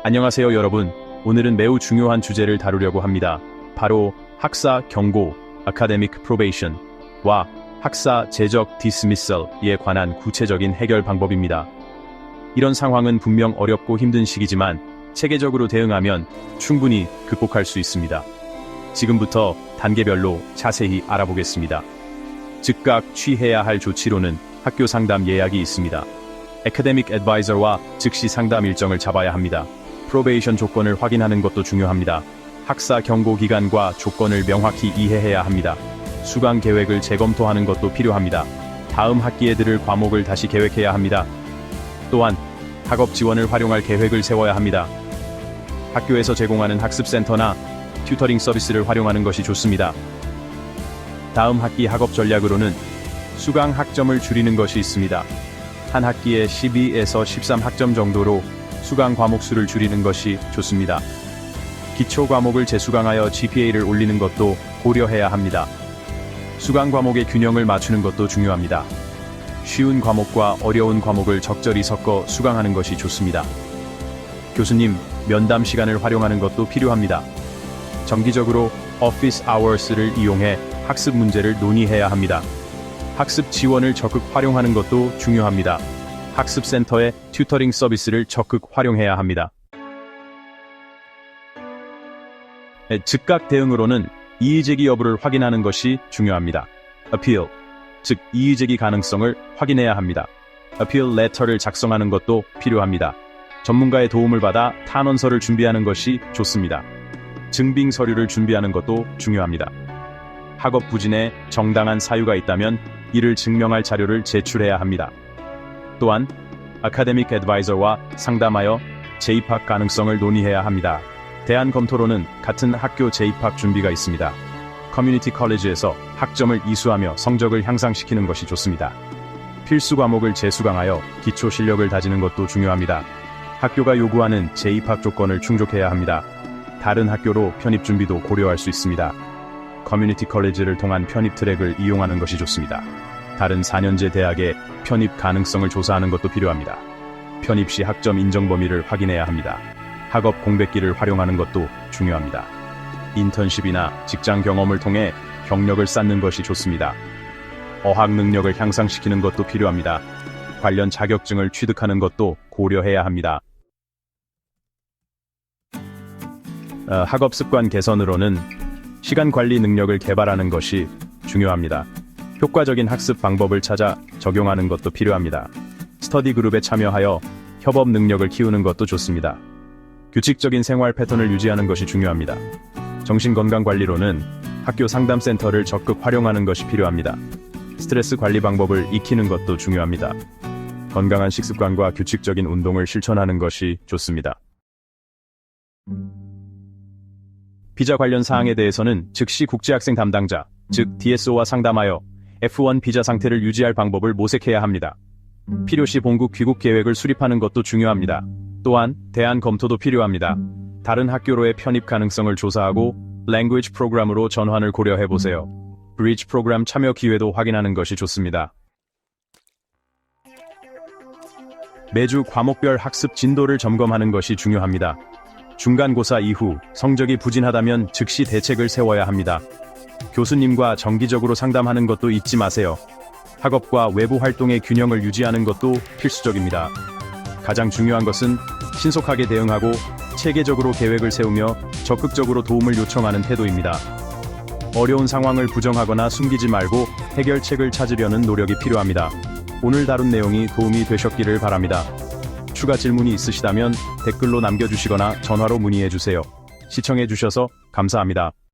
안녕하세요 여러분. 오늘은 매우 중요한 주제를 다루려고 합니다. 바로 학사 경고 (academic probation)와 학사 제적 (dismissal에) 관한 구체적인 해결 방법입니다. 이런 상황은 분명 어렵고 힘든 시기지만 체계적으로 대응하면 충분히 극복할 수 있습니다. 지금부터 단계별로 자세히 알아보겠습니다. 즉각 취해야 할 조치로는 학교 상담 예약이 있습니다. Academic Advisor와 즉시 상담 일정을 잡아야 합니다. 프로베이션 조건을 확인하는 것도 중요합니다. 학사 경고 기간과 조건을 명확히 이해해야 합니다. 수강 계획을 재검토하는 것도 필요합니다. 다음 학기에 들을 과목을 다시 계획해야 합니다. 또한 학업 지원을 활용할 계획을 세워야 합니다. 학교에서 제공하는 학습센터나 튜터링 서비스를 활용하는 것이 좋습니다. 다음 학기 학업 전략으로는 수강 학점을 줄이는 것이 있습니다. 한 학기에 12에서 13학점 정도로 수강 과목 수를 줄이는 것이 좋습니다. 기초 과목을 재수강하여 GPA를 올리는 것도 고려해야 합니다. 수강 과목의 균형을 맞추는 것도 중요합니다. 쉬운 과목과 어려운 과목을 적절히 섞어 수강하는 것이 좋습니다. 교수님, 면담 시간을 활용하는 것도 필요합니다. 정기적으로 Office Hours를 이용해 학습 문제를 논의해야 합니다. 학습 지원을 적극 활용하는 것도 중요합니다. 학습센터의 튜터링 서비스를 적극 활용해야 합니다. 즉각 대응으로는 이의제기 여부를 확인하는 것이 중요합니다. Appeal, 즉 이의제기 가능성을 확인해야 합니다. Appeal Letter를 작성하는 것도 필요합니다. 전문가의 도움을 받아 탄원서를 준비하는 것이 좋습니다. 증빙 서류를 준비하는 것도 중요합니다. 학업 부진에 정당한 사유가 있다면 이를 증명할 자료를 제출해야 합니다. 또한 Academic Advisor와 상담하여 재입학 가능성을 논의해야 합니다. 대안 검토로는 같은 학교 재입학 준비가 있습니다. 커뮤니티 컬리지에서 학점을 이수하며 성적을 향상시키는 것이 좋습니다. 필수 과목을 재수강하여 기초 실력을 다지는 것도 중요합니다. 학교가 요구하는 재입학 조건을 충족해야 합니다. 다른 학교로 편입 준비도 고려할 수 있습니다. 커뮤니티 컬리지를 통한 편입 트랙을 이용하는 것이 좋습니다. 다른 4년제 대학의 편입 가능성을 조사하는 것도 필요합니다. 편입 시 학점 인정 범위를 확인해야 합니다. 학업 공백기를 활용하는 것도 중요합니다. 인턴십이나 직장 경험을 통해 경력을 쌓는 것이 좋습니다. 어학 능력을 향상시키는 것도 필요합니다. 관련 자격증을 취득하는 것도 고려해야 합니다. 학업 습관 개선으로는 시간 관리 능력을 개발하는 것이 중요합니다. 효과적인 학습 방법을 찾아 적용하는 것도 필요합니다. 스터디 그룹에 참여하여 협업 능력을 키우는 것도 좋습니다. 규칙적인 생활 패턴을 유지하는 것이 중요합니다. 정신건강 관리로는 학교 상담센터를 적극 활용하는 것이 필요합니다. 스트레스 관리 방법을 익히는 것도 중요합니다. 건강한 식습관과 규칙적인 운동을 실천하는 것이 좋습니다. 비자 관련 사항에 대해서는 즉시 국제학생 담당자, 즉 DSO와 상담하여 F1 비자 상태를 유지할 방법을 모색해야 합니다. 필요시 본국 귀국 계획을 수립하는 것도 중요합니다. 또한 대안 검토도 필요합니다. 다른 학교로의 편입 가능성을 조사하고 Language 프로그램으로 전환을 고려해보세요. Bridge 프로그램 참여 기회도 확인하는 것이 좋습니다. 매주 과목별 학습 진도를 점검하는 것이 중요합니다. 중간고사 이후 성적이 부진하다면 즉시 대책을 세워야 합니다. 교수님과 정기적으로 상담하는 것도 잊지 마세요. 학업과 외부 활동의 균형을 유지하는 것도 필수적입니다. 가장 중요한 것은 신속하게 대응하고 체계적으로 계획을 세우며 적극적으로 도움을 요청하는 태도입니다. 어려운 상황을 부정하거나 숨기지 말고 해결책을 찾으려는 노력이 필요합니다. 오늘 다룬 내용이 도움이 되셨기를 바랍니다. 추가 질문이 있으시다면 댓글로 남겨주시거나 전화로 문의해주세요. 시청해주셔서 감사합니다.